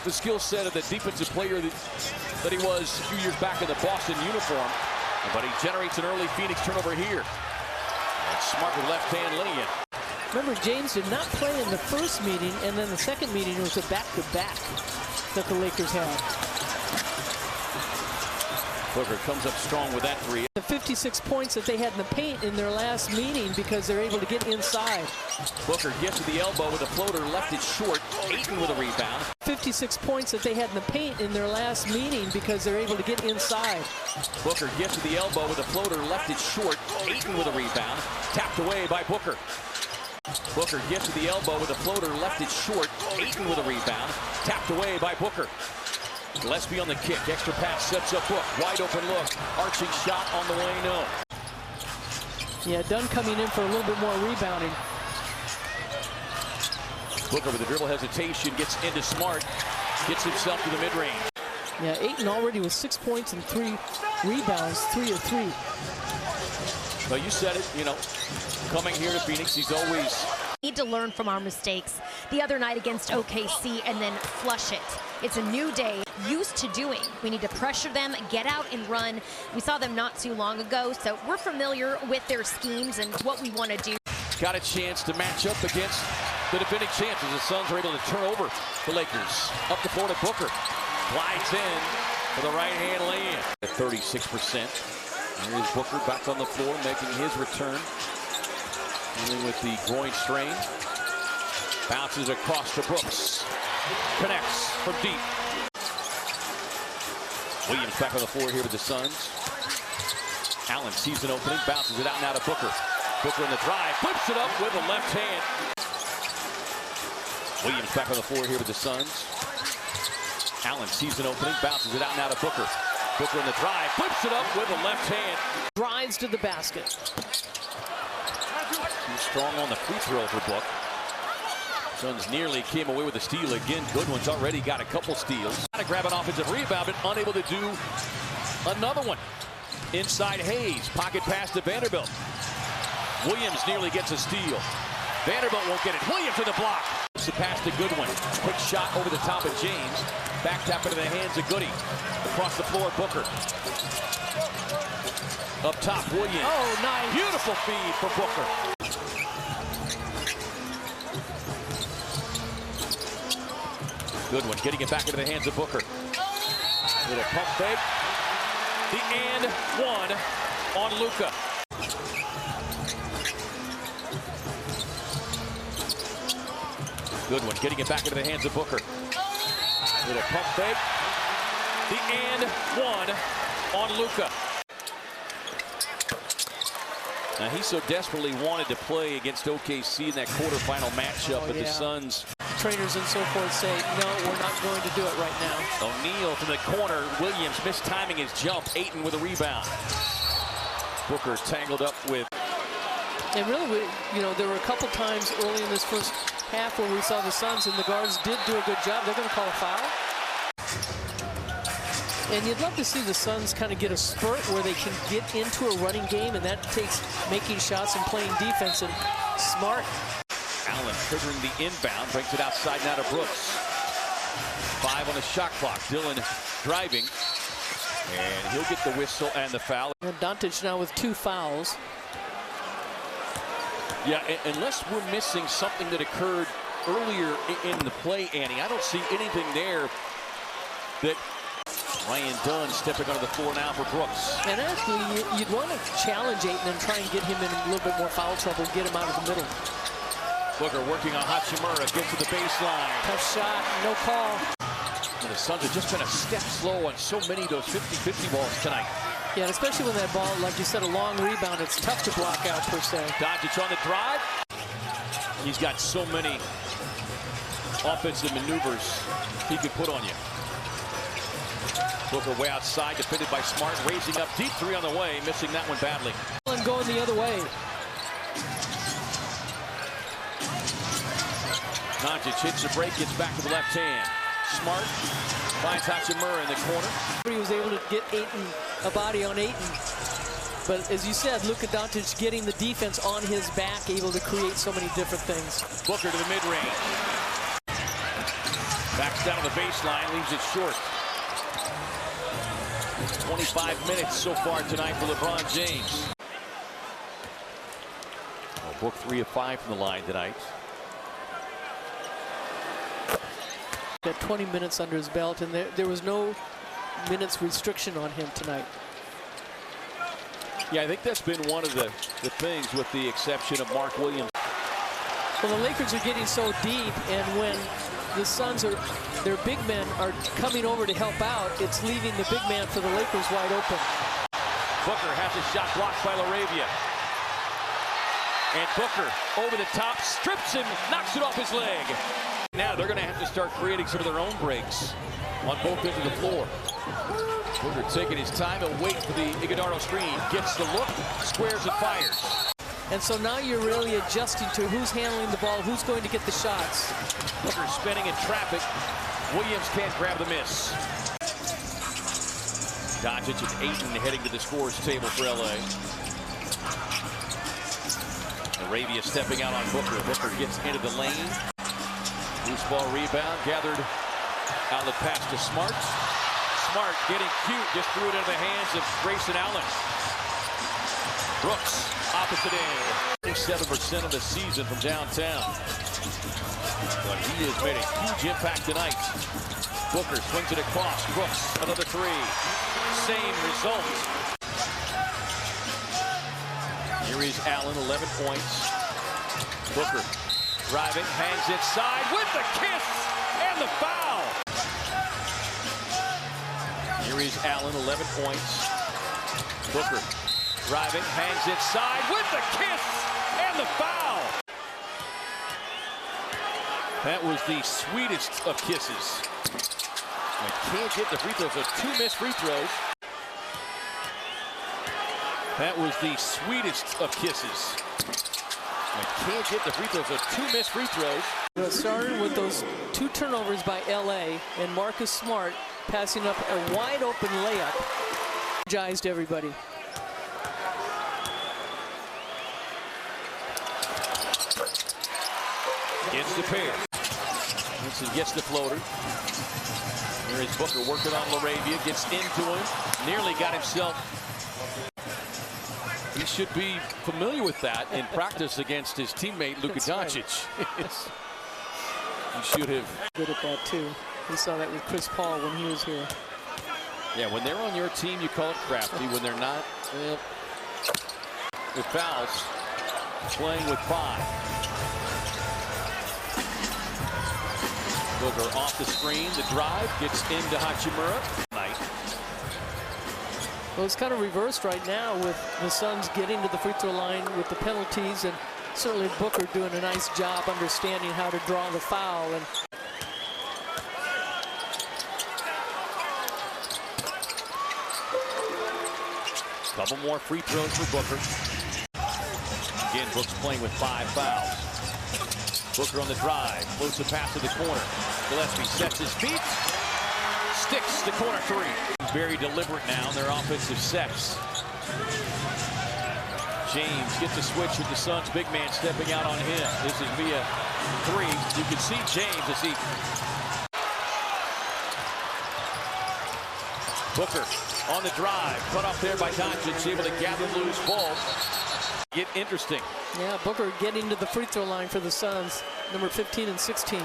the skill set of the defensive player that he was a few years back in the Boston uniform. But he generates an early Phoenix turnover here. And Smart with left hand laying it. Remember, James did not play in the first meeting, and then the second meeting was a back-to-back that the Lakers had. Booker comes up strong with that three. The 56 points that they had in the paint in their last meeting because they're able to get inside. Booker gets to the elbow with a floater, left it short. Ayton with a rebound. 56 points that they had in the paint in their last meeting because they're able to get inside. Booker gets to the elbow with a floater, left it short. Ayton with a rebound. Tapped away by Booker. Booker gets to the elbow with a floater, left it short. Ayton with a rebound. Tapped away by Booker. Gillespie on the kick. Extra pass sets up Book. Wide open look. Arching shot on the way, no. Yeah, Dunn coming in for a little bit more rebounding. Booker with a dribble hesitation. Gets into Smart. Gets himself to the mid-range. Yeah, Ayton already with 6 points and 3 rebounds. 3 of 3. Well, you said it, you know, coming here to Phoenix, he's always... Need to learn from our mistakes the other night against OKC and then flush it. It's a new day, used to doing. We need to pressure them, get out and run. We saw them not too long ago, so we're familiar with their schemes and what we want to do. Got a chance to match up against the defending champs as the Suns are able to turn over the Lakers. Up the floor to Booker. Glides in for the right-hand lay-in. At 36%. Here's Booker back on the floor, making his return. Dealing with the groin strain. Bounces across to Brooks. Connects from deep. Williams back on the floor here with the Suns. Allen sees an opening, bounces it out now to Booker. Booker in the drive, flips it up with the left hand. Williams back on the floor here with the Suns. Allen sees an opening, bounces it out now to Booker. Booker in the drive, flips it up with the left hand. Drives to the basket. Too strong on the free throw for Book. Suns nearly came away with a steal again. Goodwin's already got a couple steals. Got to grab an offensive rebound, but unable to do another one. Inside Hayes, pocket pass to Vanderbilt. Williams nearly gets a steal. Vanderbilt won't get it. Williams with the block. It's the pass to Goodwin. Quick shot over the top of James. Back tap into the hands of Goody. Across the floor, Booker. Up top, Williams. Oh, nice. Beautiful feed for Booker. Goodwin getting it back into the hands of Booker. With a pump fake. The and one on Luka. Goodwin getting it back into the hands of Booker. With a pump fake. The and one on Luka. Now he so desperately wanted to play against OKC in that quarterfinal matchup, but the Suns. Trainers and so forth say, no, we're not going to do it right now. O'Neal from the corner. Williams mistiming his jump. Ayton with a rebound. Booker tangled up with. And really, you know, there were a couple times early in this first half where we saw the Suns and the guards did do a good job. They're going to call a foul. And you'd love to see the Suns kind of get a spurt where they can get into a running game, and that takes making shots and playing defense. And Smart. Allen triggering the inbound, brings it outside now to Brooks. 5 on the shot clock. Dillon driving, and he'll get the whistle and the foul. And Doncic now with 2 fouls. Yeah, unless we're missing something that occurred earlier in the play, Annie, I don't see anything there that. Ryan Dunn stepping onto the floor now for Brooks. And actually, you'd want to challenge Ayton and try and get him in a little bit more foul trouble, get him out of the middle. Booker working on Hachimura, gets to the baseline. Tough shot, no call. And the Suns have just been a step slow on so many of those 50-50 balls tonight. Yeah, and especially when that ball, like you said, a long rebound, it's tough to block out per se. Doncic on the drive. He's got so many offensive maneuvers he could put on you. Booker way outside, defended by Smart, raising up deep 3 on the way, missing that one badly. And going the other way. Doncic hits the break, gets back to the left hand. Smart finds Hachimura in the corner. He was able to get Ayton, a body on Ayton. But as you said, Luka Doncic getting the defense on his back, able to create so many different things. Booker to the mid-range. Backs down to the baseline, leaves it short. 25 minutes so far tonight for LeBron James. Book 3 of 5 from the line tonight. Got 20 minutes under his belt, and there was no minutes restriction on him tonight. Yeah, I think that's been one of the things, with the exception of Mark Williams. Well, the Lakers are getting so deep, and when the Suns their big men are coming over to help out, it's leaving the big man for the Lakers wide open. Booker has a shot blocked by LaRavia. And Booker over the top, strips him, knocks it off his leg. Now they're going to have to start creating some of their own breaks on both ends of the floor. Booker taking his time and waiting for the Iguodala screen. Gets the look, squares and fires. And so now you're really adjusting to who's handling the ball, who's going to get the shots. Booker spinning in traffic. Williams can't grab the miss. Doncic and Ayton heading to the scores table for LA. Arabia stepping out on Booker. Booker gets into the lane. Loose ball rebound. Gathered outlet pass to Smart. Smart getting cute. Just threw it into the hands of Grayson Allen. Brooks, opposite end. 27% of the season from downtown. But he has made a huge impact tonight. Booker swings it across. Brooks, another three. Same result. Here is Allen, 11 points. Booker driving, hangs inside with the kiss and the foul. Here is Allen, 11 points. Booker driving, hangs inside with the kiss and the foul. That was the sweetest of kisses. And can't get the free throws, so 2 missed free throws. That was the sweetest of kisses. And can't get the free throws, so 2 missed free throws. It started with those 2 turnovers by LA and Marcus Smart passing up a wide open layup. Energized everybody. Gets the pair. Winston gets the floater. Here is Booker working on LaRavia. Gets into him. Nearly got himself. He should be familiar with that in practice against his teammate Luka Doncic. He should have. Good at that too. We saw that with Chris Paul when he was here. Yeah, when they're on your team, you call it crafty. When they're not, with fouls, playing with 5. Booker off the screen, the drive, gets into Hachimura. Well, it's kind of reversed right now with the Suns getting to the free throw line with the penalties, and certainly Booker doing a nice job understanding how to draw the foul. And couple more free throws for Booker. Again, Brooks playing with 5 fouls. Booker on the drive, floats the pass to the corner. Gillespie sets his feet, sticks the corner 3. Very deliberate now in their offensive sets. James gets a switch with the Suns big man stepping out on him. This is via 3. You can see James as he. Booker on the drive, cut off there by Doncic, able to gather loose ball. Get interesting. yeah, Booker getting to the free throw line for the Suns, number 15 and 16.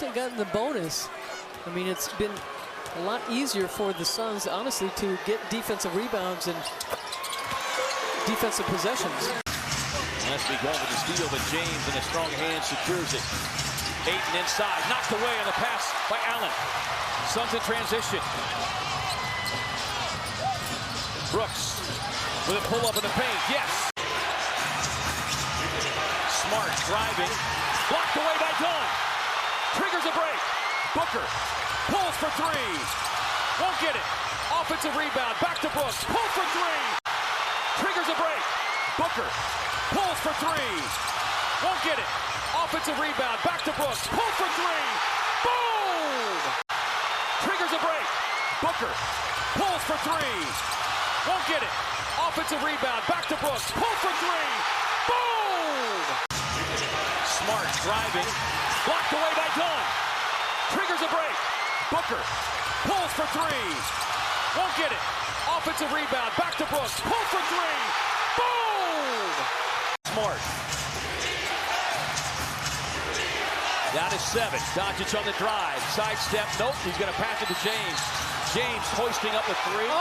They got the bonus. I mean, it's been a lot easier for the Suns, honestly, to get defensive rebounds and defensive possessions. Gillespie going for the steal, but James in a strong hand secures it. Ayton inside, knocked away on the pass by Allen. Suns in transition. Brooks with a pull-up in the paint, yes. Smart driving, blocked away by Dunn. Triggers a break. Booker pulls for 3. Won't get it. Offensive rebound, back to Brooks. Pulls for 3. Triggers a break. Booker pulls for 3. Won't get it. Offensive rebound, back to Brooks. Pulls for 3. Boom! Triggers a break. Booker pulls for 3. Won't get it. Offensive rebound, back to Brooks. Pulls for 3. Boom! Smart driving. Blocked away by Dunn. Triggers a break. Booker pulls for three. Won't get it. Offensive rebound. Back to Brooks. Pulls for three. Boom! Smart. Down to 7. Doncic on the drive. Sidestep. Nope. He's going to pass it to James. James hoisting up a three.